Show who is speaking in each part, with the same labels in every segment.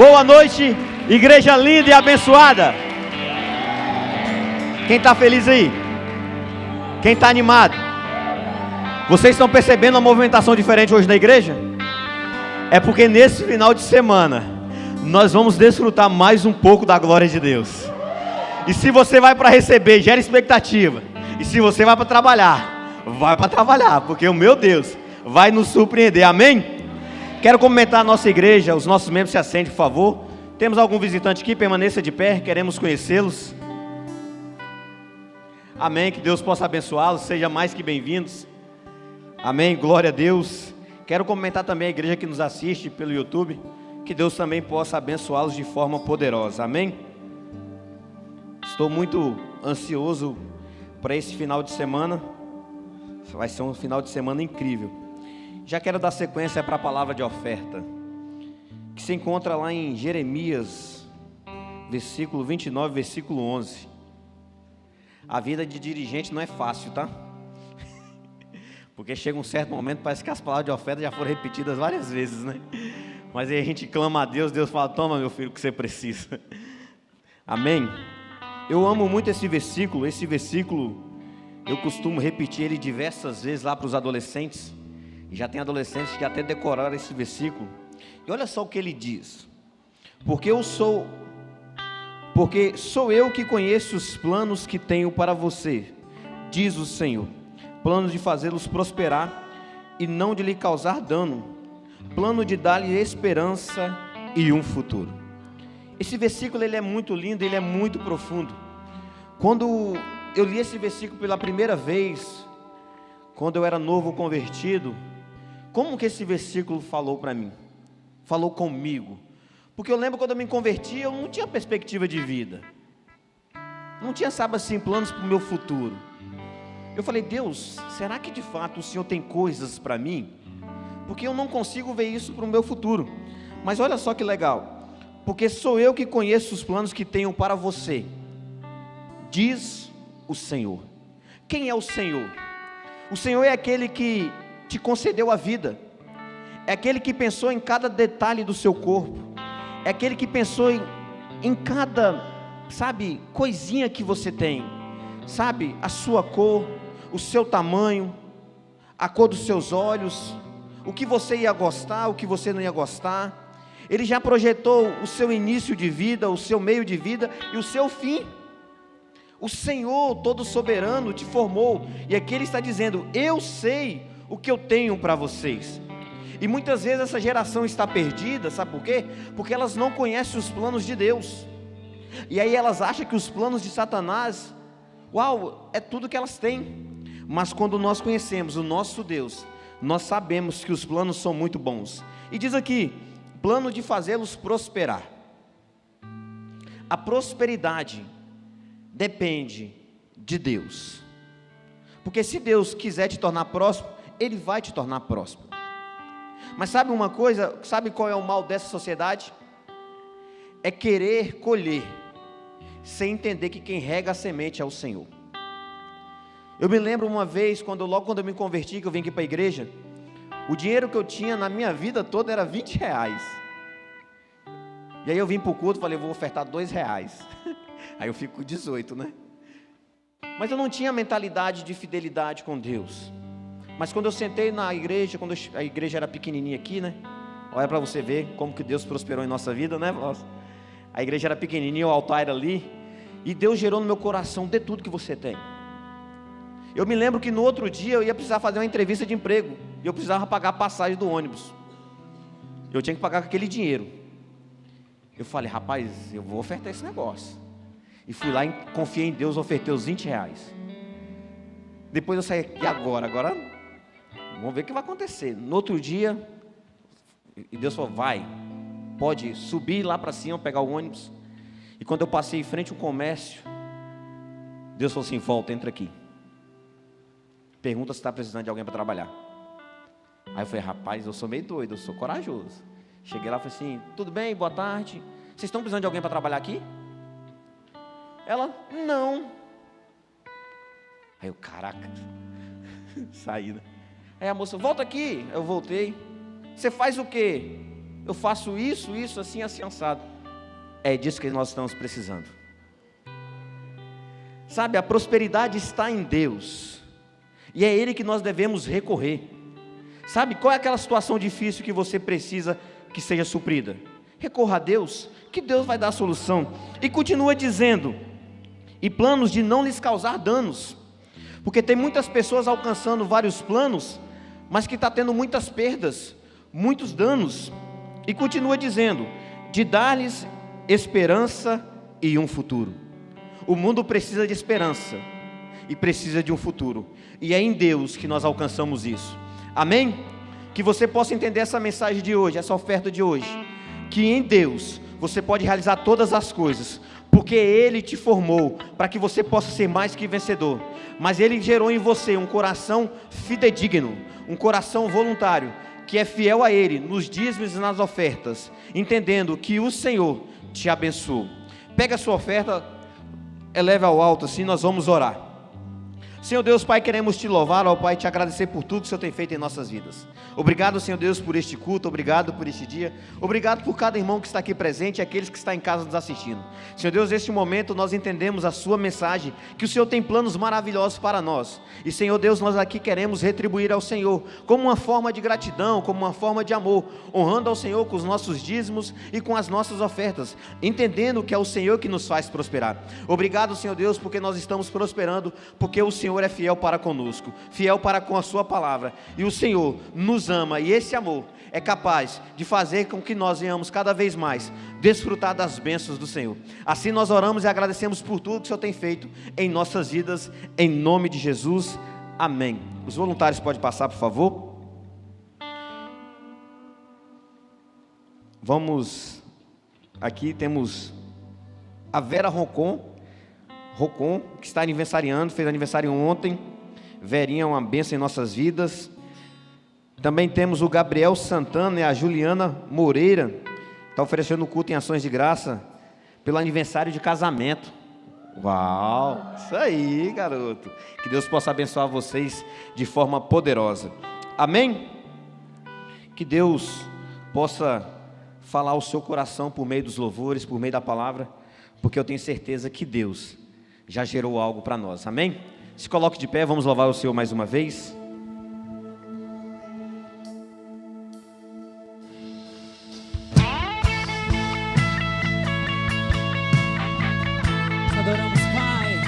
Speaker 1: Boa noite, igreja linda e abençoada. Quem está feliz aí? Quem está animado? Vocês estão percebendo uma movimentação diferente hoje na igreja? É porque nesse final de semana nós vamos desfrutar mais um pouco da glória de Deus. E se você vai para receber, gera expectativa. E se você vai para trabalhar, vai para trabalhar, porque o meu Deus vai nos surpreender, amém? Quero cumprimentar a nossa igreja, os nossos membros se assentem, por favor. Temos algum visitante aqui, permaneça de pé, queremos conhecê-los. Amém, que Deus possa abençoá-los, sejam mais que bem-vindos. Amém, glória a Deus. Quero cumprimentar também a igreja que nos assiste pelo YouTube, que Deus também possa abençoá-los de forma poderosa, amém? Estou muito ansioso para esse final de semana, vai ser um final de semana incrível. Já quero dar sequência para a palavra de oferta, que se encontra lá em Jeremias, versículo 29, versículo 11. A vida de dirigente não é fácil, tá? Porque chega um certo momento, parece que as palavras de oferta já foram repetidas várias vezes, né? Mas aí a gente clama a Deus, Deus fala, toma meu filho, o que você precisa. Amém? Eu amo muito esse versículo eu costumo repetir ele diversas vezes lá para os adolescentes. E já tem adolescentes que até decoraram esse versículo. E olha só o que ele diz. Porque sou eu que conheço os planos que tenho para você, diz o Senhor. Planos de fazê-los prosperar e não de lhe causar dano. Plano de dar-lhe esperança e um futuro. Esse versículo ele é muito lindo, ele é muito profundo. Quando eu li esse versículo pela primeira vez, quando eu era novo convertido, como que esse versículo falou para mim? Falou comigo. Porque eu lembro quando eu me converti, eu não tinha perspectiva de vida. Não tinha, sabe assim, planos para o meu futuro. Eu falei, Deus, será que de fato o Senhor tem coisas para mim? Porque eu não consigo ver isso para o meu futuro. Mas olha só que legal. Porque sou eu que conheço os planos que tenho para você, diz o Senhor. Quem é o Senhor? O Senhor é aquele que te concedeu a vida, é aquele que pensou em cada detalhe do seu corpo, é aquele que pensou em cada, sabe, coisinha que você tem, sabe, a sua cor, o seu tamanho, a cor dos seus olhos, o que você ia gostar, o que você não ia gostar. Ele já projetou o seu início de vida, o seu meio de vida e o seu fim. O Senhor todo soberano te formou, e aqui Ele está dizendo, eu sei o que eu tenho para vocês. E muitas vezes essa geração está perdida, sabe por quê? Porque elas não conhecem os planos de Deus, e aí elas acham que os planos de Satanás, uau, é tudo que elas têm. Mas quando nós conhecemos o nosso Deus, nós sabemos que os planos são muito bons. E diz aqui, plano de fazê-los prosperar. A prosperidade depende de Deus, porque se Deus quiser te tornar próspero, Ele vai te tornar próspero. Mas sabe uma coisa, sabe qual é o mal dessa sociedade? É querer colher, sem entender que quem rega a semente é o Senhor. Eu me lembro uma vez, logo quando eu me converti, que eu vim aqui para a igreja, o dinheiro que eu tinha na minha vida toda era R$20. E aí eu vim para o culto e falei, vou ofertar R$2. Aí eu fico com 18, né? Mas eu não tinha mentalidade de fidelidade com Deus. Mas quando eu sentei na igreja, quando a igreja era pequenininha aqui, né? Olha para você ver como que Deus prosperou em nossa vida, né? A igreja era pequenininha, o altar era ali, e Deus gerou no meu coração, dê tudo que você tem. Eu me lembro que no outro dia eu ia precisar fazer uma entrevista de emprego, e eu precisava pagar a passagem do ônibus. Eu tinha que pagar com aquele dinheiro. Eu falei, rapaz, eu vou ofertar esse negócio. E fui lá e confiei em Deus, ofertei os R$20. Depois eu saí, e agora vamos ver o que vai acontecer. No outro dia, e Deus falou, vai, pode subir lá para cima, pegar o ônibus. E quando eu passei em frente ao comércio, Deus falou assim, volta, entra aqui. Pergunta se está precisando de alguém para trabalhar. Aí eu falei, rapaz, eu sou meio doido, eu sou corajoso. Cheguei lá e falei assim, tudo bem, boa tarde. Vocês estão precisando de alguém para trabalhar aqui? Ela, não. Aí eu, caraca, saí, né? Aí a moça, volta aqui. Eu voltei. Você faz o quê? eu faço isso, assim, assim, assado. É disso que nós estamos precisando. Sabe, a prosperidade está em Deus, e é Ele que nós devemos recorrer. Sabe, qual é aquela situação difícil que você precisa que seja suprida? Recorra a Deus, que Deus vai dar a solução. E continua dizendo, e planos de não lhes causar danos, porque tem muitas pessoas alcançando vários planos, mas que está tendo muitas perdas, muitos danos. E continua dizendo, de dar-lhes esperança e um futuro. O mundo precisa de esperança e precisa de um futuro, e é em Deus que nós alcançamos isso. Amém? Que você possa entender essa mensagem de hoje, essa oferta de hoje, que em Deus você pode realizar todas as coisas, porque Ele te formou para que você possa ser mais que vencedor, mas Ele gerou em você um coração fidedigno, um coração voluntário, que é fiel a Ele, nos dízimos e nas ofertas, entendendo que o Senhor te abençoou. Pega a sua oferta, eleve ao alto assim, nós vamos orar. Senhor Deus, Pai, queremos te louvar, ó Pai, te agradecer por tudo que o Senhor tem feito em nossas vidas. Obrigado, Senhor Deus, por este culto, obrigado por este dia, obrigado por cada irmão que está aqui presente e aqueles que estão em casa nos assistindo. Senhor Deus, neste momento nós entendemos a sua mensagem, que o Senhor tem planos maravilhosos para nós, e Senhor Deus, nós aqui queremos retribuir ao Senhor, como uma forma de gratidão, como uma forma de amor, honrando ao Senhor com os nossos dízimos e com as nossas ofertas, entendendo que é o Senhor que nos faz prosperar. Obrigado, Senhor Deus, porque nós estamos prosperando, porque o Senhor é fiel para conosco, fiel para com a sua palavra, e o Senhor nos ama, e esse amor é capaz de fazer com que nós venhamos cada vez mais desfrutar das bênçãos do Senhor. Assim nós oramos e agradecemos por tudo que o Senhor tem feito em nossas vidas, em nome de Jesus, amém. Os voluntários podem passar, por favor. Vamos, aqui temos a Vera Rocon, que está aniversariando, fez aniversário ontem. Verinha é uma bênção em nossas vidas. Também temos o Gabriel Santana e a Juliana Moreira, está oferecendo culto em ações de graça, pelo aniversário de casamento. Uau, isso aí, garoto. Que Deus possa abençoar vocês de forma poderosa. Amém? Que Deus possa falar ao seu coração por meio dos louvores, por meio da palavra, porque eu tenho certeza que Deus já gerou algo para nós, amém? Se coloque de pé, vamos louvar o Senhor mais uma vez.
Speaker 2: Adoramos, Pai.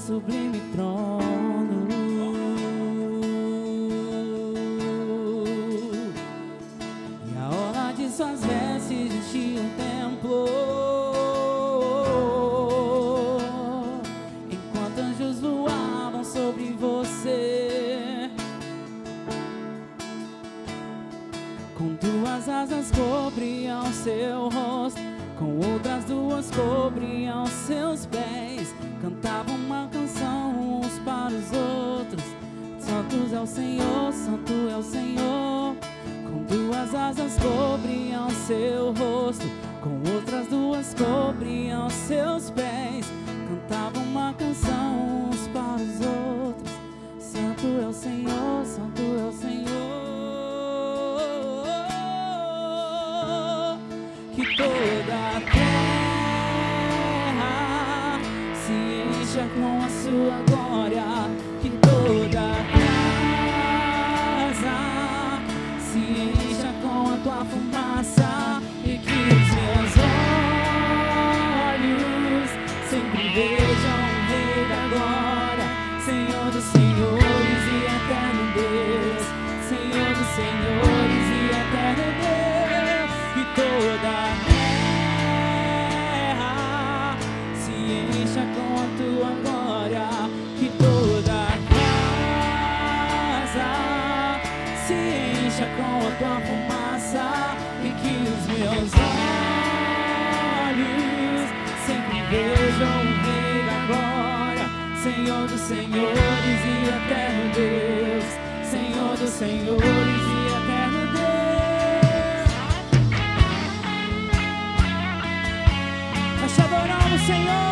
Speaker 2: Sublime trono, e a orla de suas vestes enchia o templo, enquanto anjos voavam sobre você. Com duas asas cobriam seu rosto, com outras duas cobriam seus pés. Cantavam uma canção uns para os outros: Santo é o Senhor, Santo é o Senhor. Com duas asas cobriam seu rosto, com outras duas cobriam seus pés. Cantavam uma canção uns para os outros: Santo é o Senhor, Santo é o Senhor. Que toda a terra se encha com a sua glória, que toda a casa se encha com a tua fumaça, e que os meus olhos sempre vejam o Rei da glória, Senhor dos senhores e eterno Deus, Senhor dos senhores e eterno Deus. Que toda a terra se encha com a tua glória, se encha com a tua fumaça e que os meus olhos sempre vejam o Rei da Glória, Senhor dos senhores e eterno Deus, Senhor dos senhores e eterno Deus. Nós te adoramos, Senhor.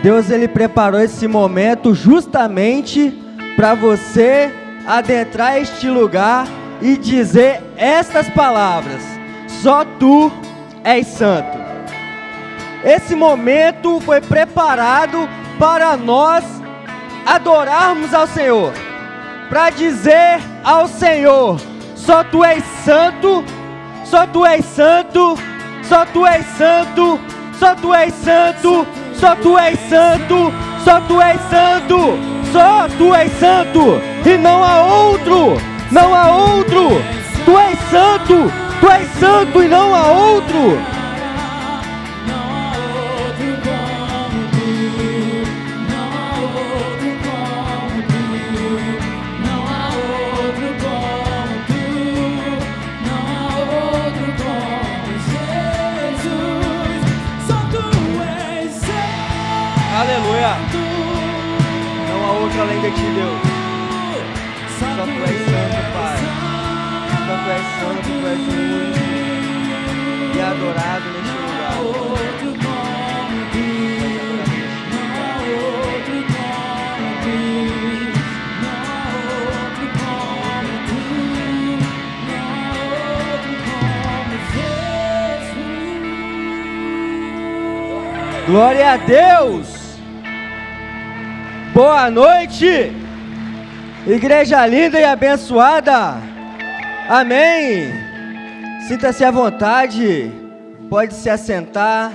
Speaker 3: Deus ele preparou esse momento justamente para você adentrar este lugar e dizer estas palavras: só tu és santo. Esse momento foi preparado para nós adorarmos ao Senhor, para dizer ao Senhor: só tu és santo, só tu és santo, só tu és santo, só tu és santo, só tu és santo, só tu és santo, só tu és santo, e não há outro, não há outro. Tu és santo e não há outro. Aleluia. Não há outro além de ti, Deus. Só tu és santo, Pai. Só tu és santo, tu és único e adorado neste lugar. Glória a Deus. Boa noite, igreja linda e abençoada. Amém. Sinta-se à vontade, pode se assentar.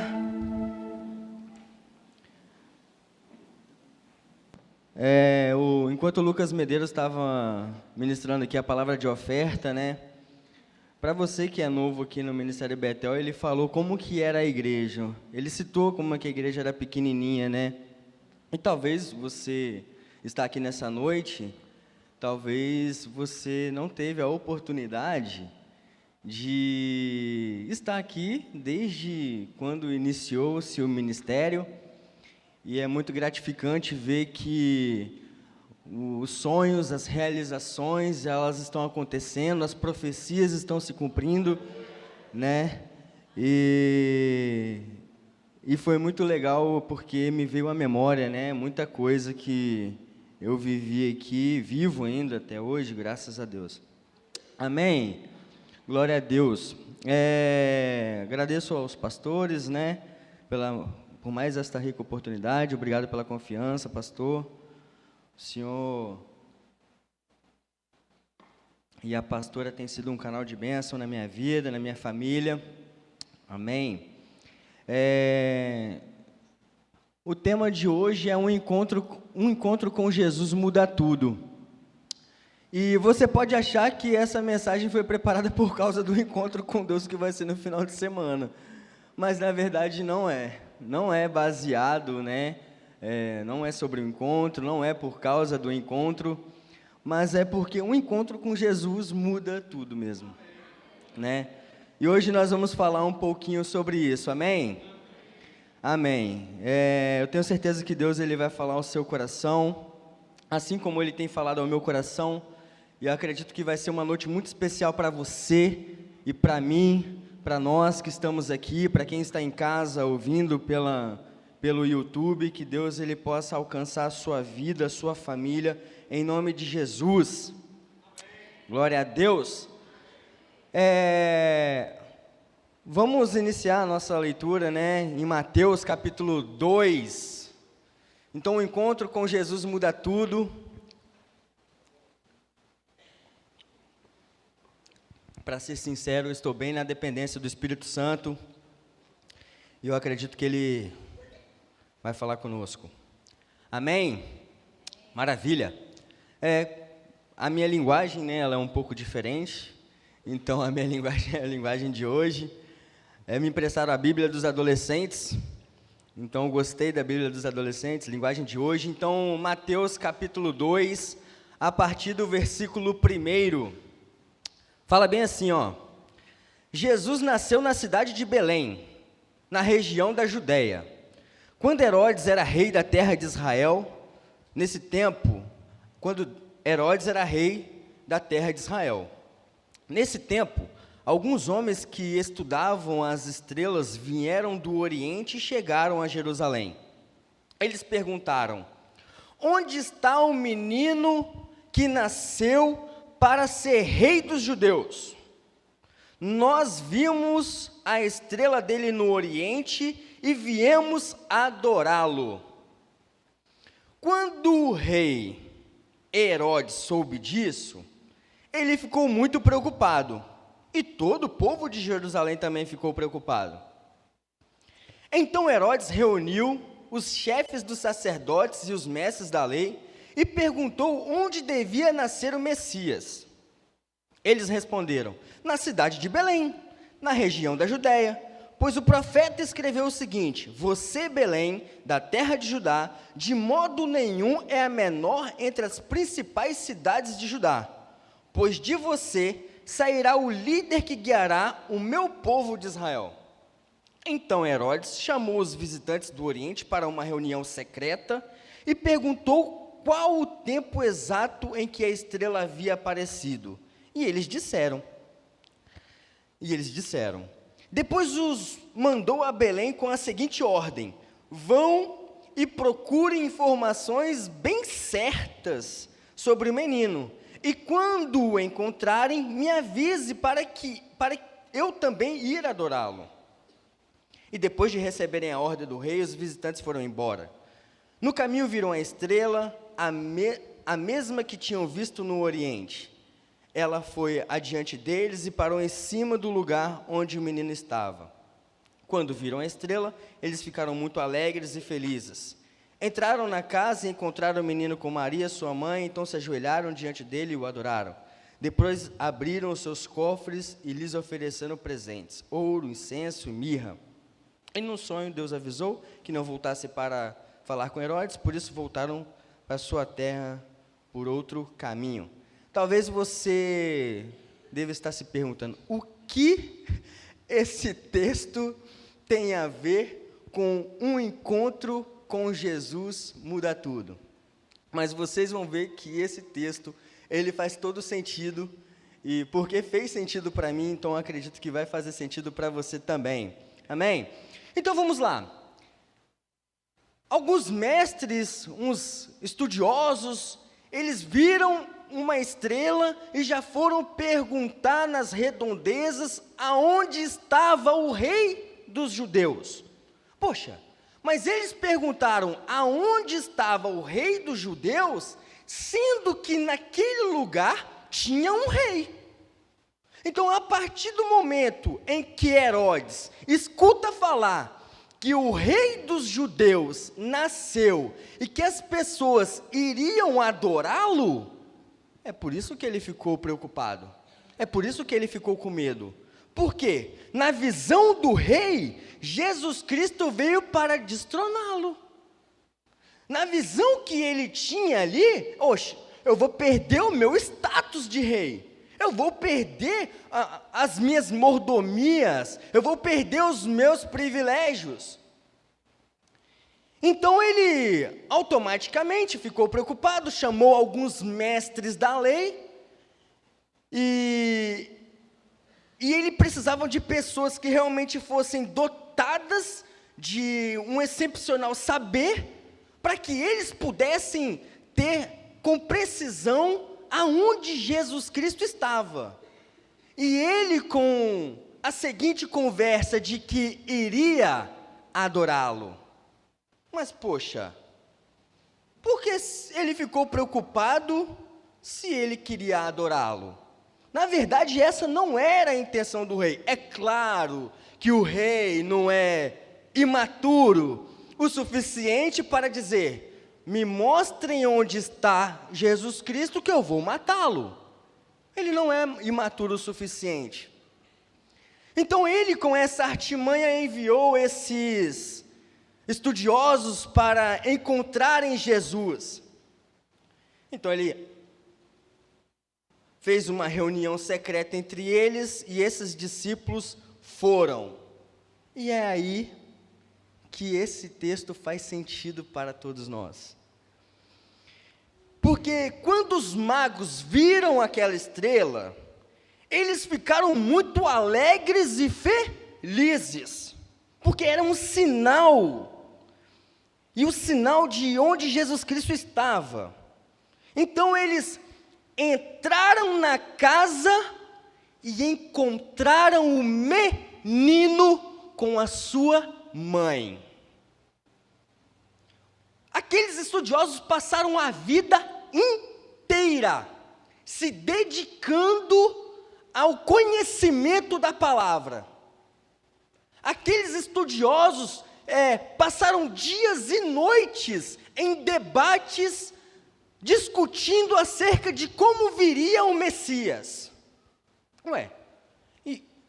Speaker 3: Enquanto o Lucas Medeiros estava ministrando aqui a palavra de oferta, né? Para você que é novo aqui no Ministério Betel, ele falou como que era a igreja. Ele citou como que a igreja era pequenininha, né? E talvez você está aqui nessa noite, talvez você não teve a oportunidade de estar aqui desde quando iniciou-se o ministério. E é muito gratificante ver que os sonhos, as realizações, elas estão acontecendo, as profecias estão se cumprindo, né? E foi muito legal porque me veio à memória, né? Muita coisa que eu vivi aqui, vivo ainda até hoje, graças a Deus. Amém? Glória a Deus. Agradeço aos pastores, né? Por mais esta rica oportunidade. Obrigado pela confiança, pastor. O senhor e a pastora têm sido um canal de bênção na minha vida, na minha família. Amém. O tema de hoje é um encontro com Jesus muda tudo. E você pode achar que essa mensagem foi preparada por causa do encontro com Deus que vai ser no final de semana. Mas, na verdade, não é. Não é baseado, né? Não é sobre o encontro, não é por causa do encontro, mas é porque um encontro com Jesus muda tudo mesmo, né? E hoje nós vamos falar um pouquinho sobre isso, amém? Amém. Eu tenho certeza que Deus ele vai falar ao seu coração, assim como Ele tem falado ao meu coração, e eu acredito que vai ser uma noite muito especial para você e para mim, para nós que estamos aqui, para quem está em casa ouvindo pelo YouTube, que Deus ele possa alcançar a sua vida, a sua família, em nome de Jesus. Glória a Deus. Vamos iniciar a nossa leitura, né, em Mateus capítulo 2. Então, o encontro com Jesus muda tudo. Para ser sincero, eu estou bem na dependência do Espírito Santo, e eu acredito que Ele vai falar conosco. Amém? Maravilha. A minha linguagem, né, ela é um pouco diferente, então a minha linguagem é a linguagem de hoje. Me emprestaram a Bíblia dos adolescentes, então eu gostei da Bíblia dos adolescentes, linguagem de hoje. Então, Mateus capítulo 2, a partir do versículo 1, fala bem assim, ó. Jesus nasceu na cidade de Belém, na região da Judéia. Quando Herodes era rei da terra de Israel, nesse tempo, quando Herodes era rei da terra de Israel. Nesse tempo, alguns homens que estudavam as estrelas vieram do Oriente e chegaram a Jerusalém. Eles perguntaram: onde está o menino que nasceu para ser rei dos judeus? Nós vimos a estrela dele no Oriente e viemos adorá-lo. Quando o rei Herodes soube disso, ele ficou muito preocupado, e todo o povo de Jerusalém também ficou preocupado. Então Herodes reuniu os chefes dos sacerdotes e os mestres da lei e perguntou onde devia nascer o Messias. Eles responderam: na cidade de Belém, na região da Judéia, pois o profeta escreveu o seguinte: você, Belém, da terra de Judá, de modo nenhum é a menor entre as principais cidades de Judá, pois de você sairá o líder que guiará o meu povo de Israel. Então Herodes chamou os visitantes do Oriente para uma reunião secreta e perguntou qual o tempo exato em que a estrela havia aparecido. E eles disseram. Depois os mandou a Belém com a seguinte ordem: vão e procurem informações bem certas sobre o menino, e quando o encontrarem, me avise para eu também ir adorá-lo. E depois de receberem a ordem do rei, os visitantes foram embora. No caminho viram a estrela, a mesma que tinham visto no Oriente. Ela foi adiante deles e parou em cima do lugar onde o menino estava. Quando viram a estrela, eles ficaram muito alegres e felizes. Entraram na casa e encontraram o menino com Maria, sua mãe, então se ajoelharam diante dele e o adoraram. Depois abriram os seus cofres e lhes ofereceram presentes: ouro, incenso e mirra. E num sonho Deus avisou que não voltasse para falar com Herodes, por isso voltaram para sua terra por outro caminho. Talvez você deva estar se perguntando: o que esse texto tem a ver com um encontro com Jesus muda tudo? Mas vocês vão ver que esse texto, ele faz todo sentido, e porque fez sentido para mim, então acredito que vai fazer sentido para você também. Amém? Então vamos lá. Alguns mestres, uns estudiosos, eles viram uma estrela e já foram perguntar nas redondezas aonde estava o rei dos judeus. Poxa, mas eles perguntaram aonde estava o rei dos judeus, sendo que naquele lugar tinha um rei. Então, a partir do momento em que Herodes escuta falar que o rei dos judeus nasceu e que as pessoas iriam adorá-lo, é por isso que ele ficou preocupado, é por isso que ele ficou com medo. Por quê? Na visão do rei, Jesus Cristo veio para destroná-lo. Na visão que ele tinha ali, oxe, eu vou perder o meu status de rei, eu vou perder as minhas mordomias, eu vou perder os meus privilégios. Então ele automaticamente ficou preocupado, chamou alguns mestres da lei, e ele precisava de pessoas que realmente fossem dotadas de um excepcional saber, para que eles pudessem ter com precisão aonde Jesus Cristo estava. E ele, com a seguinte conversa de que iria adorá-lo. Mas, poxa, por que ele ficou preocupado se ele queria adorá-lo? Na verdade, essa não era a intenção do rei. É claro que o rei não é imaturo o suficiente para dizer: me mostrem onde está Jesus Cristo que eu vou matá-lo. Ele não é imaturo o suficiente. Então ele, com essa artimanha, enviou esses estudiosos para encontrarem Jesus. Então ele fez uma reunião secreta entre eles e esses discípulos foram. E é aí que esse texto faz sentido para todos nós. Porque quando os magos viram aquela estrela, eles ficaram muito alegres e felizes, porque era um sinal. e o sinal de onde Jesus Cristo estava. Então eles entraram na casa e encontraram o menino com a sua mãe. Aqueles estudiosos passaram a vida inteira se dedicando ao conhecimento da palavra. Aqueles estudiosos passaram dias e noites em debates, discutindo acerca de como viria o Messias.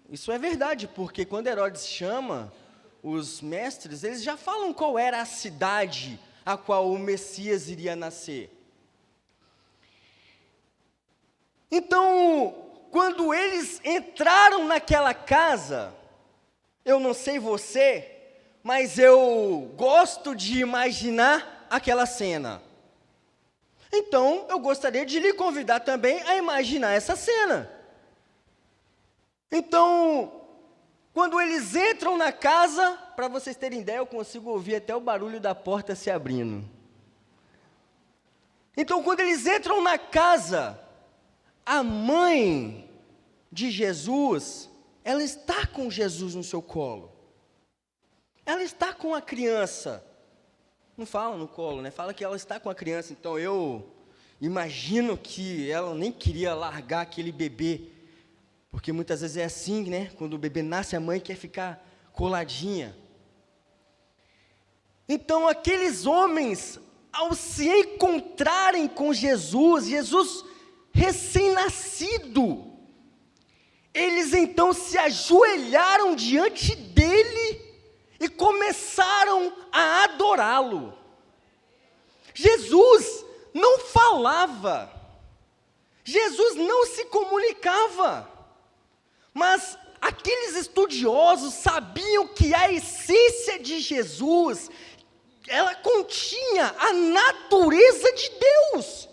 Speaker 3: Isso é verdade, porque quando Herodes chama os mestres, eles já falam qual era a cidade a qual o Messias iria nascer. Então, quando eles entraram naquela casa, eu não sei você, mas eu gosto de imaginar aquela cena. Então, eu gostaria de lhe convidar também a imaginar essa cena. Então, quando eles entram na casa, para vocês terem ideia, eu consigo ouvir até o barulho da porta se abrindo. Então, quando eles entram na casa, a mãe de Jesus, ela está com Jesus no seu colo. Ela está com a criança. Não fala no colo, né? Fala que ela está com a criança. Então, eu imagino que ela nem queria largar aquele bebê. Porque muitas vezes é assim, né? Quando o bebê nasce, a mãe quer ficar coladinha. Então, aqueles homens, ao se encontrarem com Jesus recém-nascido, eles então se ajoelharam diante dele e começaram a adorá-lo. Jesus não falava, Jesus não se comunicava, mas aqueles estudiosos sabiam que a essência de Jesus, ela continha a natureza de Deus.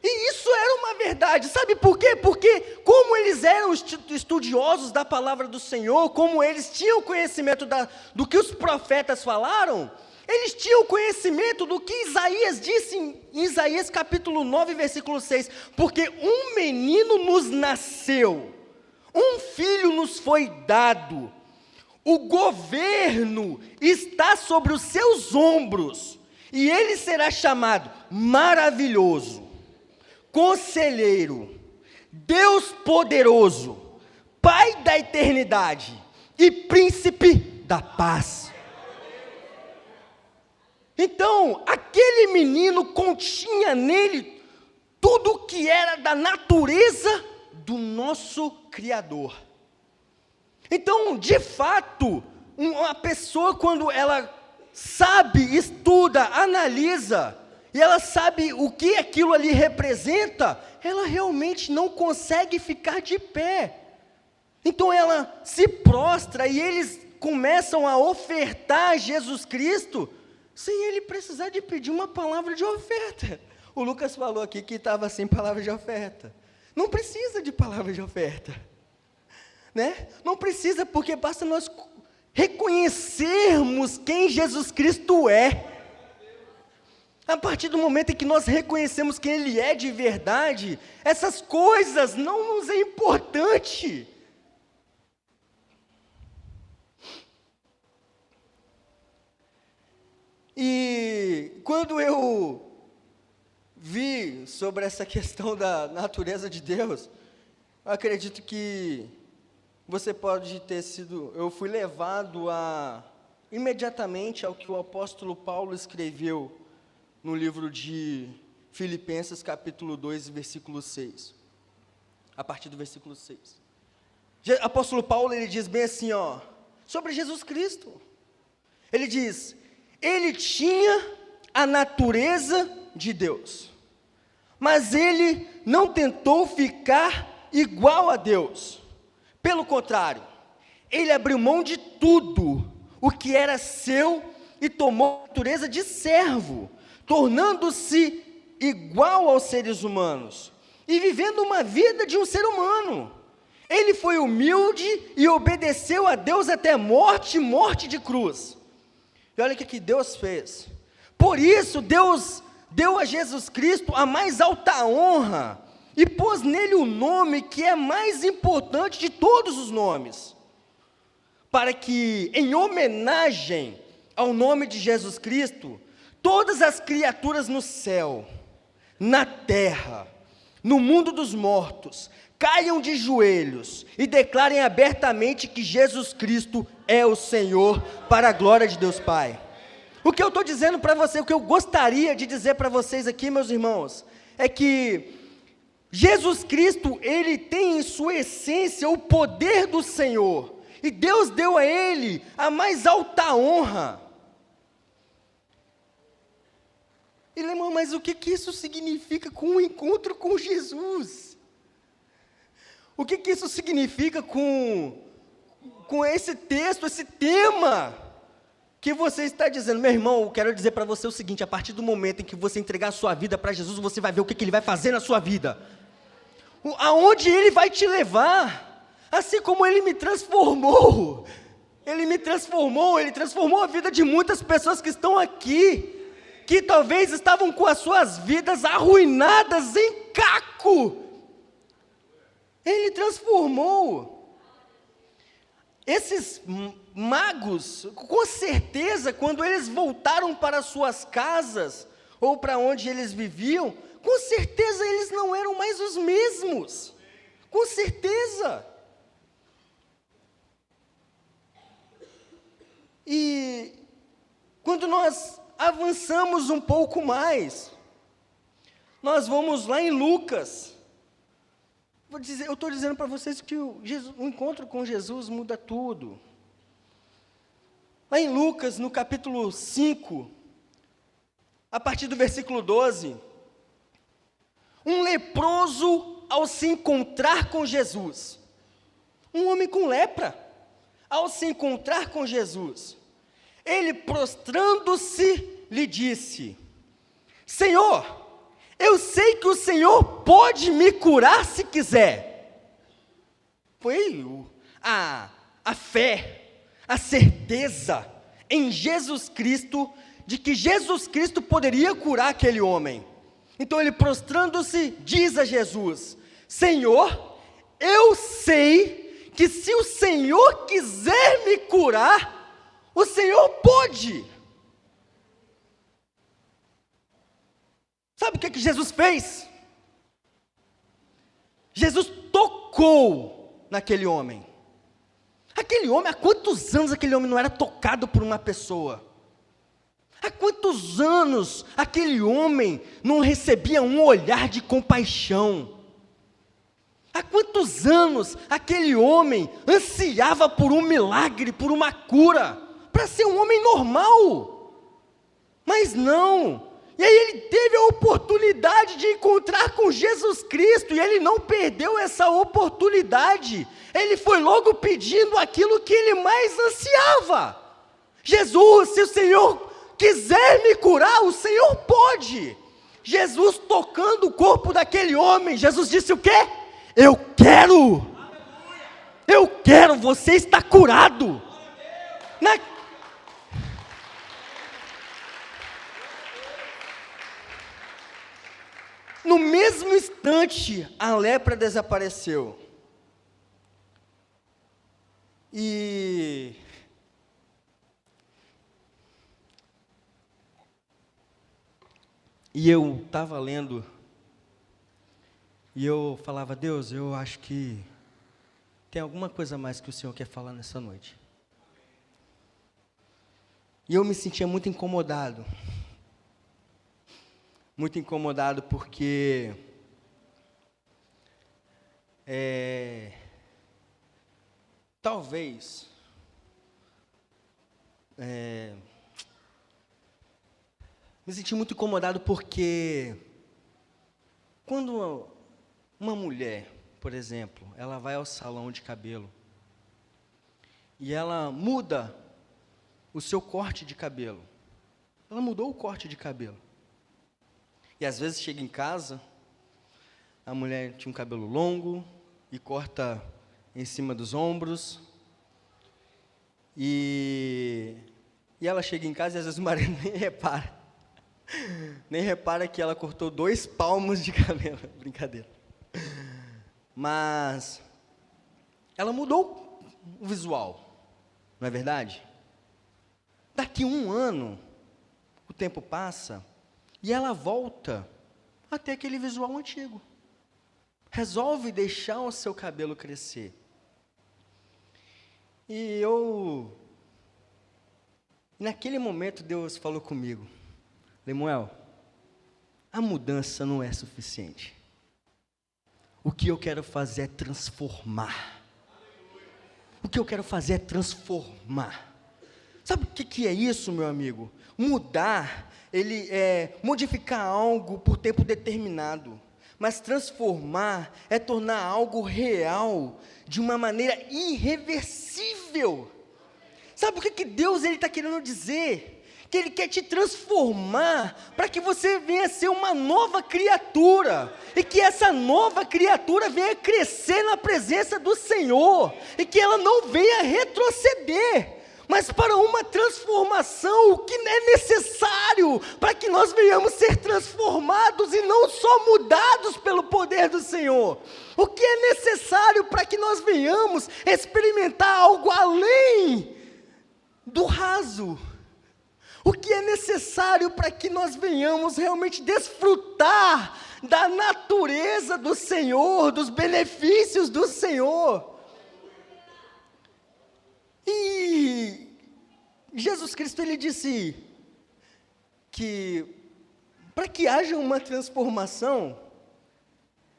Speaker 3: E isso era uma verdade, sabe por quê? Porque como eles eram estudiosos da palavra do Senhor, como eles tinham conhecimento do que os profetas falaram, eles tinham conhecimento do que Isaías disse em Isaías capítulo 9, versículo 6, porque um menino nos nasceu, um filho nos foi dado, o governo está sobre os seus ombros, e ele será chamado Maravilhoso, Conselheiro, Deus Poderoso, Pai da Eternidade e Príncipe da Paz. Então, aquele menino continha nele tudo o que era da natureza do nosso Criador. Então, de fato, uma pessoa, quando ela sabe, estuda, analisa, e ela sabe o que aquilo ali representa, ela realmente não consegue ficar de pé. Então ela se prostra e eles começam a ofertar Jesus Cristo, sem ele precisar de pedir uma palavra de oferta. O Lucas falou aqui que estava sem palavra de oferta. Não precisa de palavra de oferta, né? Não precisa, porque basta nós reconhecermos quem Jesus Cristo é. A partir do momento em que nós reconhecemos quem Ele é de verdade, essas coisas não nos é importante. E quando eu vi sobre essa questão da natureza de Deus, eu acredito que você pode ter sido, eu fui levado imediatamente ao que o apóstolo Paulo escreveu no livro de Filipenses, capítulo 2, versículo 6. A partir do versículo 6. O apóstolo Paulo, ele diz bem assim, sobre Jesus Cristo. Ele diz, ele tinha a natureza de Deus, mas ele não tentou ficar igual a Deus. Pelo contrário, ele abriu mão de tudo o que era seu e tomou a natureza de servo, tornando-se igual aos seres humanos e vivendo uma vida de um ser humano. Ele foi humilde e obedeceu a Deus até morte de cruz. E olha o que Deus fez. Por isso, Deus deu a Jesus Cristo a mais alta honra e pôs nele o nome que é mais importante de todos os nomes, para que, em homenagem ao nome de Jesus Cristo, todas as criaturas no céu, na terra, no mundo dos mortos, caiam de joelhos e declarem abertamente que Jesus Cristo é o Senhor, para a glória de Deus Pai. O que eu estou dizendo para você, o que eu gostaria de dizer para vocês aqui, meus irmãos, é que Jesus Cristo, Ele tem em sua essência o poder do Senhor, e Deus deu a Ele a mais alta honra. E irmão, mas o que isso significa com o encontro com Jesus? O que isso significa com esse texto, esse tema que você está dizendo? Meu irmão, eu quero dizer para você o seguinte: a partir do momento em que você entregar a sua vida para Jesus, você vai ver o que Ele vai fazer na sua vida, aonde Ele vai te levar, assim como Ele me transformou. Ele transformou a vida de muitas pessoas que estão aqui, que talvez estavam com as suas vidas arruinadas em caco. Ele transformou. Esses magos, com certeza, quando eles voltaram para suas casas, ou para onde eles viviam, com certeza eles não eram mais os mesmos. Com certeza. E quando nós avançamos um pouco mais, nós vamos lá em Lucas. Eu estou dizendo para vocês que o encontro com Jesus muda tudo. Lá em Lucas, no capítulo 5, a partir do versículo 12, um leproso, ao se encontrar com Jesus, um homem com lepra, ao se encontrar com Jesus, ele, prostrando-se, lhe disse: Senhor, eu sei que o Senhor pode me curar se quiser. Foi a fé, a certeza em Jesus Cristo, de que Jesus Cristo poderia curar aquele homem. Então ele, prostrando-se, diz a Jesus: Senhor, eu sei que se o Senhor quiser me curar, o Senhor pode. Sabe o que Jesus fez? Jesus tocou naquele homem. Aquele homem, há quantos anos aquele homem não era tocado por uma pessoa? Há quantos anos aquele homem não recebia um olhar de compaixão? Há quantos anos aquele homem ansiava por um milagre, por uma cura, para ser um homem normal? Mas não. E aí ele teve a oportunidade de encontrar com Jesus Cristo, e ele não perdeu essa oportunidade. Ele foi logo pedindo aquilo que ele mais ansiava: Jesus, se o Senhor quiser me curar, o Senhor pode. Jesus tocando o corpo daquele homem, Jesus disse o quê? Eu quero. Eu quero, você está curado. No mesmo instante, a lepra desapareceu. E eu estava lendo, e eu falava: Deus, eu acho que tem alguma coisa mais que o Senhor quer falar nessa noite. E eu me sentia muito incomodado. Muito incomodado porque talvez me senti muito incomodado porque quando uma mulher, por exemplo, ela vai ao salão de cabelo e ela muda o seu corte de cabelo, ela mudou o corte de cabelo. E às vezes chega em casa, a mulher tinha um cabelo longo e corta em cima dos ombros. E E ela chega em casa e às vezes o marido nem repara. Nem repara que ela cortou 2 palmos de cabelo. Brincadeira. Mas ela mudou o visual, não é verdade? Daqui 1 ano, o tempo passa e ela volta a ter aquele visual antigo. Resolve deixar o seu cabelo crescer. E naquele momento Deus falou comigo: Lemuel, a mudança não é suficiente. O que eu quero fazer é transformar. O que eu quero fazer é transformar. Sabe o que é isso, meu amigo? Mudar, ele é modificar algo por tempo determinado. Mas transformar é tornar algo real de uma maneira irreversível. Sabe o que Deus está querendo dizer? Que Ele quer te transformar para que você venha ser uma nova criatura, e que essa nova criatura venha crescer na presença do Senhor, e que ela não venha retroceder, mas para uma transformação, o que é necessário para que nós venhamos ser transformados e não só mudados pelo poder do Senhor. O que é necessário para que nós venhamos experimentar algo além do raso. O que é necessário para que nós venhamos realmente desfrutar da natureza do Senhor, dos benefícios do Senhor. E Jesus Cristo, Ele disse que para que haja uma transformação,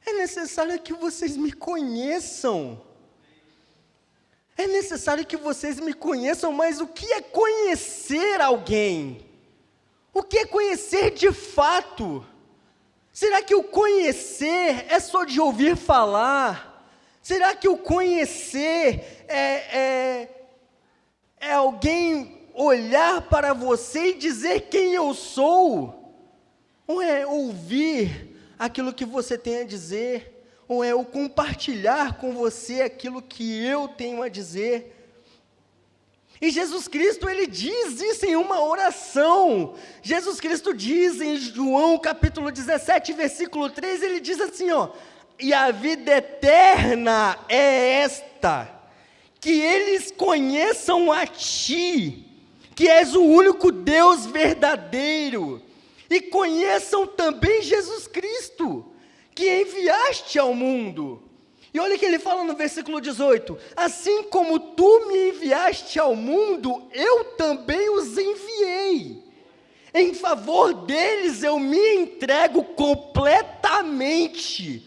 Speaker 3: é necessário que vocês me conheçam. É necessário que vocês me conheçam, mas o que é conhecer alguém? O que é conhecer de fato? Será que o conhecer é só de ouvir falar? Será que o conhecer é alguém olhar para você e dizer quem eu sou? Ou é ouvir aquilo que você tem a dizer? Ou é eu compartilhar com você aquilo que eu tenho a dizer? E Jesus Cristo, Ele diz isso em uma oração. Jesus Cristo diz em João capítulo 17, versículo 3, Ele diz assim, ó: e a vida eterna é esta, que eles conheçam a Ti, que és o único Deus verdadeiro, e conheçam também Jesus Cristo, que enviaste ao mundo. E olha o que ele fala no versículo 18: assim como tu me enviaste ao mundo, eu também os enviei. Em favor deles eu me entrego completamente.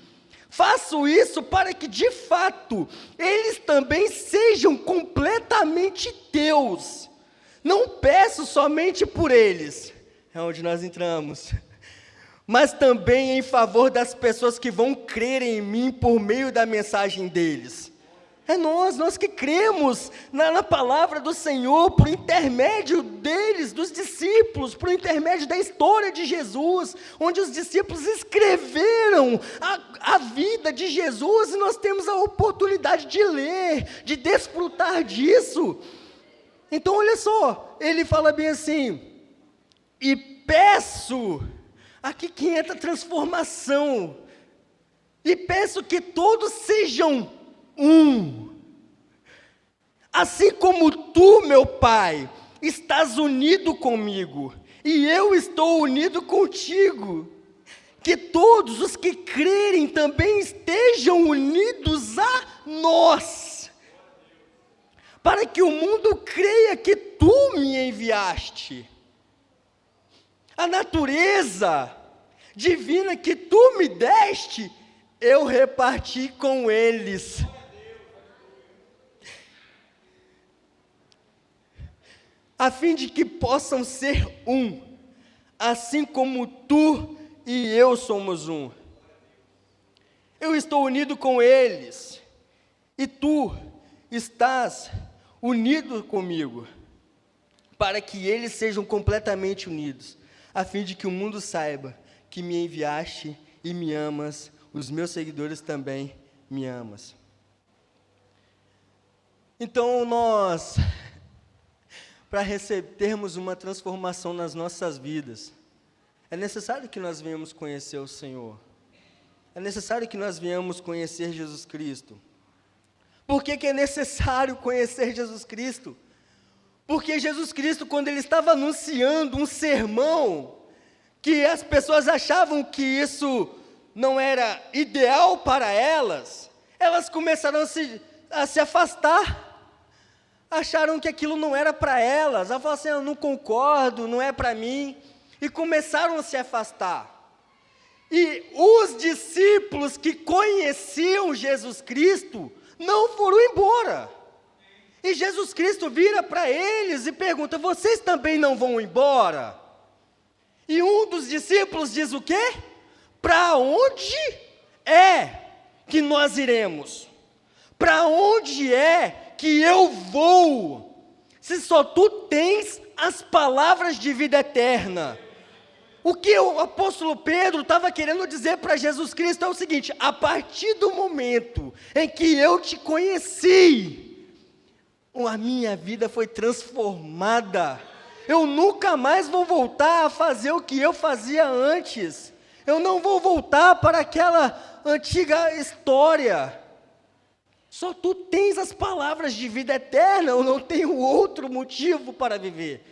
Speaker 3: Faço isso para que, de fato, eles também sejam completamente teus. Não peço somente por eles, é onde nós entramos, mas também em favor das pessoas que vão crer em mim por meio da mensagem deles. É nós que cremos na palavra do Senhor, por intermédio deles, dos discípulos, por intermédio da história de Jesus, onde os discípulos escreveram a vida de Jesus, e nós temos a oportunidade de ler, de desfrutar disso. Então olha só, ele fala bem assim: e peço, aqui que entra a transformação, e peço que todos sejam um, assim como tu, meu Pai, estás unido comigo, e eu estou unido contigo, que todos os que crerem também estejam unidos a nós, para que o mundo creia que tu me enviaste. A natureza divina que tu me deste, eu reparti com eles. A fim de que possam ser um, assim como tu e eu somos um. Eu estou unido com eles, e tu estás unido comigo, para que eles sejam completamente unidos, a fim de que o mundo saiba que me enviaste e me amas, os meus seguidores também me amas. Então nós para termos uma transformação nas nossas vidas, é necessário que nós venhamos conhecer o Senhor. É necessário que nós venhamos conhecer Jesus Cristo. Por que é necessário conhecer Jesus Cristo? Porque Jesus Cristo, quando Ele estava anunciando um sermão, que as pessoas achavam que isso não era ideal para elas, elas começaram a se afastar. Acharam que aquilo não era para elas. Elas falaram assim, eu não concordo, não é para mim. E começaram a se afastar. E os discípulos que conheciam Jesus Cristo não foram embora. E Jesus Cristo vira para eles e pergunta, vocês também não vão embora? E um dos discípulos diz o quê? Para onde é que nós iremos? Para onde é que eu vou? Se só tu tens as palavras de vida eterna. O que o apóstolo Pedro estava querendo dizer para Jesus Cristo é o seguinte, a partir do momento em que eu te conheci, a minha vida foi transformada. Eu nunca mais vou voltar a fazer o que eu fazia antes. Eu não vou voltar para aquela antiga história. Só tu tens as palavras de vida eterna, eu não tenho outro motivo para viver.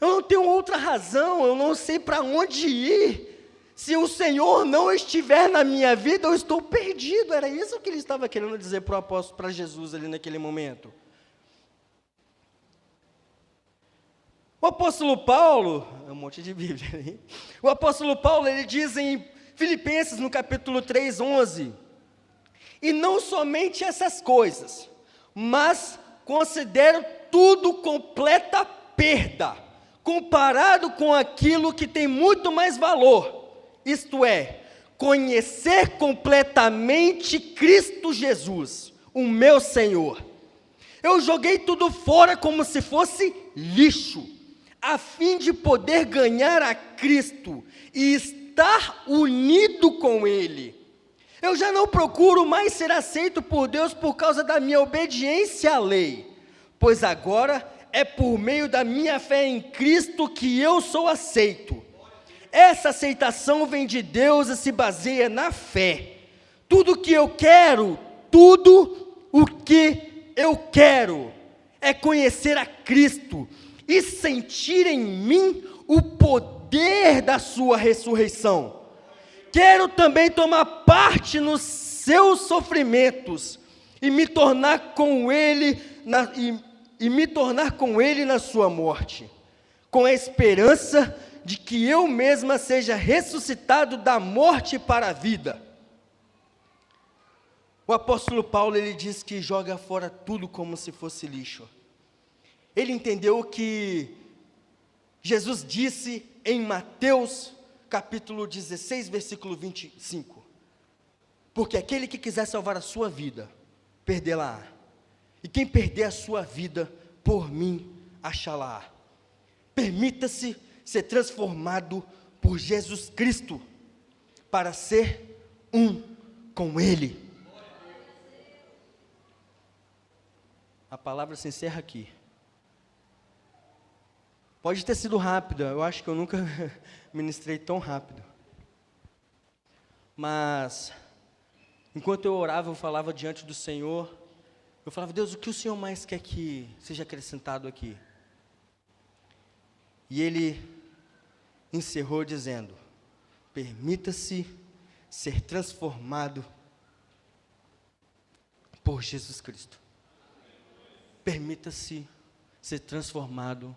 Speaker 3: Eu não tenho outra razão, eu não sei para onde ir. Se o Senhor não estiver na minha vida, eu estou perdido. Era isso que ele estava querendo dizer para o apóstolo, para Jesus ali naquele momento. O apóstolo Paulo, é um monte de Bíblia aí. O apóstolo Paulo, ele diz em Filipenses, no capítulo 3, 11, e não somente essas coisas, mas considero tudo completa perda, comparado com aquilo que tem muito mais valor, isto é, conhecer completamente Cristo Jesus, o meu Senhor. Eu joguei tudo fora como se fosse lixo, a fim de poder ganhar a Cristo e estar unido com Ele. Eu já não procuro mais ser aceito por Deus por causa da minha obediência à lei, pois agora é por meio da minha fé em Cristo que eu sou aceito. Essa aceitação vem de Deus e se baseia na fé. Tudo o que eu quero é conhecer a Cristo e sentir em mim o poder da sua ressurreição. Quero também tomar parte nos seus sofrimentos e me tornar com Ele na sua morte, com a esperança de que eu mesma seja ressuscitado da morte para a vida. O apóstolo Paulo, ele diz que joga fora tudo como se fosse lixo. Ele entendeu o que Jesus disse em Mateus, capítulo 16, versículo 25. Porque aquele que quiser salvar a sua vida, perdê-la-á. E quem perder a sua vida, por mim, achá-la-á. Permita-se ser transformado por Jesus Cristo, para ser um com Ele. A palavra se encerra aqui. Pode ter sido rápida, eu acho que eu nunca ministrei tão rápido. Mas, enquanto eu orava, eu falava diante do Senhor, eu falava, Deus, o que o Senhor mais quer que seja acrescentado aqui? E Ele encerrou dizendo, permita-se ser transformado por Jesus Cristo. Permita-se ser transformado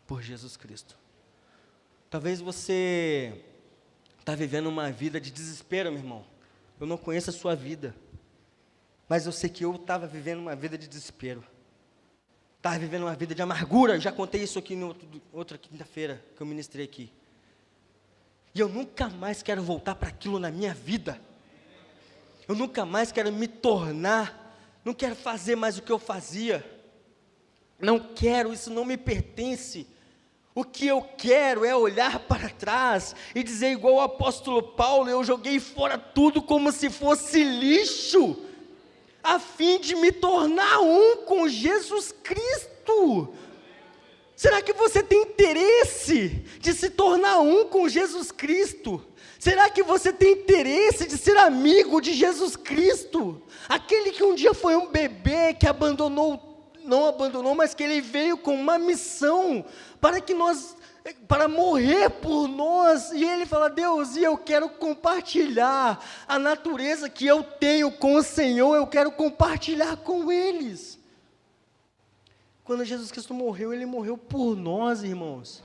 Speaker 3: por Jesus Cristo. Talvez você está vivendo uma vida de desespero, meu irmão. Eu não conheço a sua vida, mas eu sei que eu estava vivendo uma vida de desespero. Estava vivendo uma vida de amargura. Já contei isso aqui outra quinta-feira que eu ministrei aqui. E eu nunca mais quero voltar para aquilo na minha vida. Eu nunca mais quero me tornar, não quero fazer mais o que eu fazia. Não quero, isso não me pertence. O que eu quero é olhar para trás e dizer igual o apóstolo Paulo, eu joguei fora tudo como se fosse lixo, a fim de me tornar um com Jesus Cristo. Será que você tem interesse de se tornar um com Jesus Cristo? Será que você tem interesse de ser amigo de Jesus Cristo? Aquele que um dia foi um bebê, que não abandonou, mas que ele veio com uma missão para morrer por nós. E ele fala: Deus, e eu quero compartilhar a natureza que eu tenho com o Senhor, eu quero compartilhar com eles. Quando Jesus Cristo morreu, ele morreu por nós, irmãos.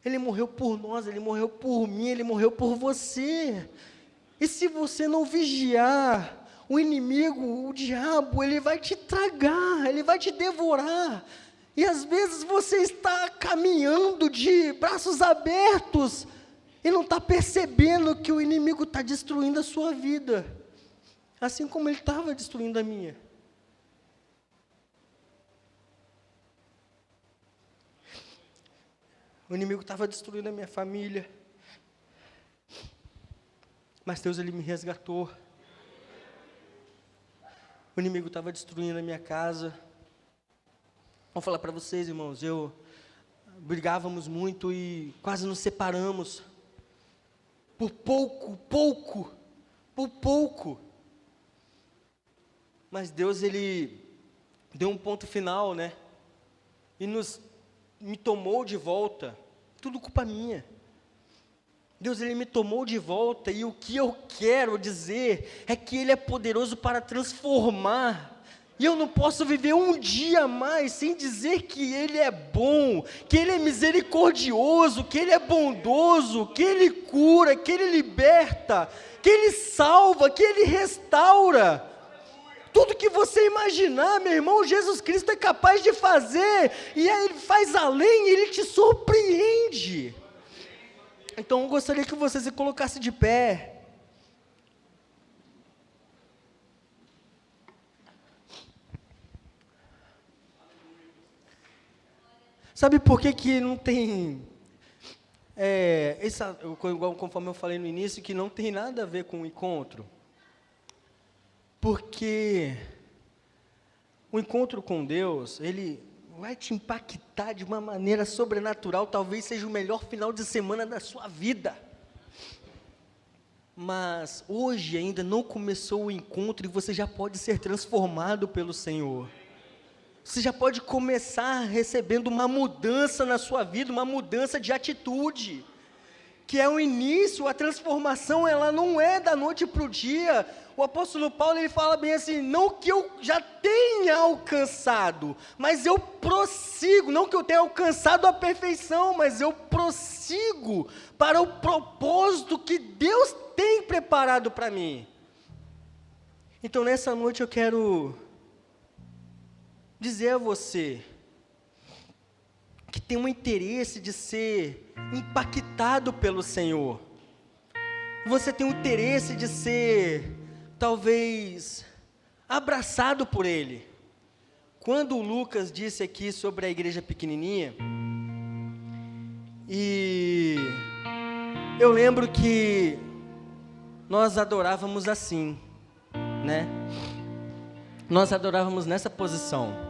Speaker 3: Ele morreu por nós, ele morreu por mim, ele morreu por você. E se você não vigiar, o inimigo, o diabo, ele vai te tragar, ele vai te devorar. E às vezes você está caminhando de braços abertos e não está percebendo que o inimigo está destruindo a sua vida, assim como ele estava destruindo a minha. O inimigo estava destruindo a minha família, mas Deus, ele me resgatou. O inimigo estava destruindo a minha casa. Vou falar para vocês, irmãos, brigávamos muito e quase nos separamos, por pouco, mas Deus, ele deu um ponto final, né, e me tomou de volta, tudo culpa minha. Deus, ele me tomou de volta, e o que eu quero dizer é que ele é poderoso para transformar. E eu não posso viver um dia mais sem dizer que ele é bom, que ele é misericordioso, que ele é bondoso, que ele cura, que ele liberta, que ele salva, que ele restaura. Tudo que você imaginar, meu irmão, Jesus Cristo é capaz de fazer, e aí ele faz além, ele te surpreende. Então eu gostaria que você se colocasse de pé. Sabe por que não tem, conforme eu falei no início, que não tem nada a ver com o encontro? Porque o encontro com Deus, ele vai te impactar de uma maneira sobrenatural, talvez seja o melhor final de semana da sua vida. Mas hoje ainda não começou o encontro e você já pode ser transformado pelo Senhor. Você já pode começar recebendo uma mudança na sua vida, uma mudança de atitude, que é o início, a transformação, ela não é da noite para o dia. O apóstolo Paulo, ele fala bem assim: não que eu já tenha alcançado, mas eu prossigo, não que eu tenha alcançado a perfeição, mas eu prossigo para o propósito que Deus tem preparado para mim. Então nessa noite eu quero dizer a você que tem um interesse de ser impactado pelo Senhor. Você tem um interesse de ser, talvez, abraçado por Ele. Quando o Lucas disse aqui sobre a igreja pequenininha, e eu lembro que nós adorávamos assim, né? Nós adorávamos nessa posição.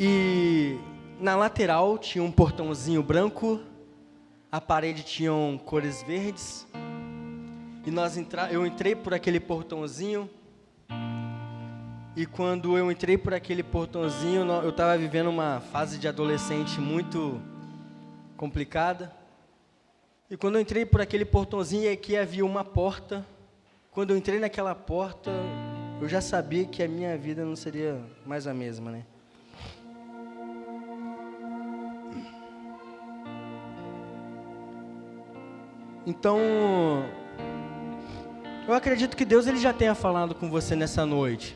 Speaker 3: E na lateral tinha um portãozinho branco, a parede tinha cores verdes, e eu entrei por aquele portãozinho, e quando eu entrei por aquele portãozinho, eu estava vivendo uma fase de adolescente muito complicada, e quando eu entrei por aquele portãozinho, aqui havia uma porta. Quando eu entrei naquela porta, eu já sabia que a minha vida não seria mais a mesma, né? Então, eu acredito que Deus, ele já tenha falado com você nessa noite.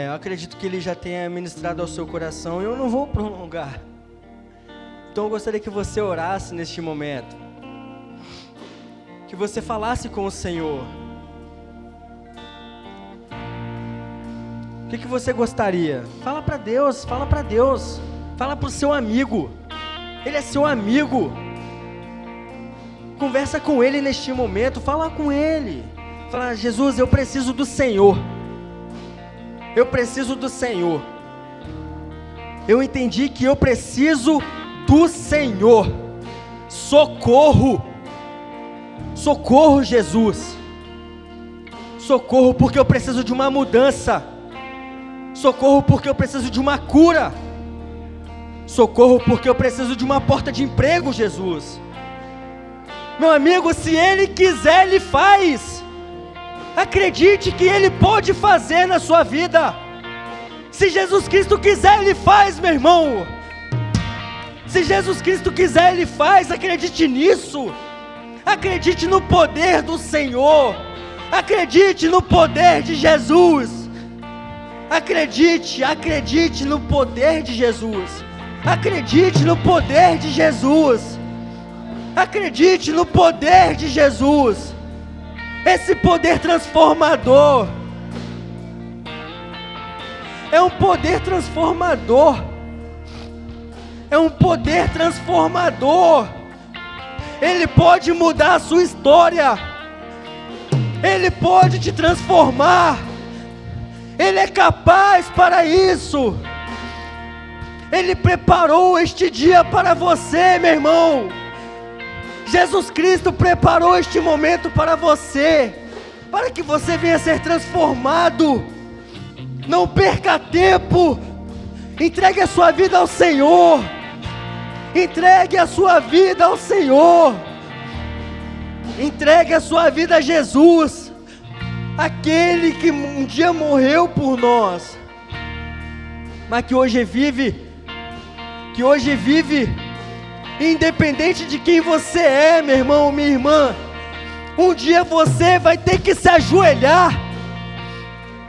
Speaker 3: Eu acredito que ele já tenha ministrado ao seu coração, e eu não vou prolongar. Então eu gostaria que você orasse neste momento, que você falasse com o Senhor. O que você gostaria? Fala para Deus, fala para Deus, fala para o seu amigo, ele é seu amigo. Conversa com ele neste momento, fala com ele. Fala: Jesus, eu preciso do Senhor. Eu preciso do Senhor. eu entendi que eu preciso do Senhor. Socorro! Socorro, Jesus! Socorro porque eu preciso de uma mudança. Socorro porque eu preciso de uma cura. Socorro porque eu preciso de uma porta de emprego, Jesus. Meu amigo, se Ele quiser, Ele faz. Acredite que Ele pode fazer na sua vida. Se Jesus Cristo quiser, Ele faz, meu irmão. Se Jesus Cristo quiser, Ele faz. Acredite nisso. Acredite no poder do Senhor. Acredite no poder de Jesus. Acredite no poder de Jesus. Acredite no poder de Jesus. Acredite no poder de Jesus. Esse poder transformador é um poder transformador. É um poder transformador. Ele pode mudar a sua história. Ele pode te transformar. Ele é capaz para isso. Ele preparou este dia para você, meu irmão. Jesus Cristo preparou este momento para você, para que você venha ser transformado. Não perca tempo. Entregue a sua vida ao Senhor. Entregue a sua vida ao Senhor. Entregue a sua vida a Jesus, aquele que um dia morreu por nós, mas que hoje vive, independente de quem você é, meu irmão, minha irmã. Um dia você vai ter que se ajoelhar,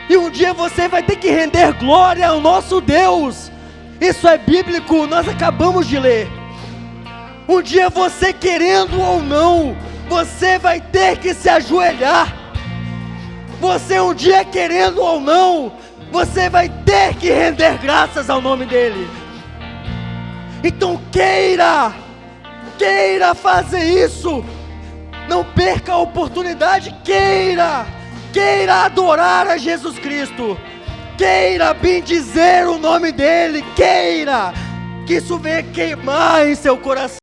Speaker 3: e um dia você vai ter que render glória ao nosso Deus. Isso é bíblico, nós acabamos de ler. Um dia você, querendo ou não, você vai ter que se ajoelhar. Você um dia, querendo ou não, você vai ter que render graças ao nome dEle. Então queira fazer isso. Não perca a oportunidade. Queira adorar a Jesus Cristo. Queira bendizer o nome dEle. Queira que isso venha queimar em seu coração.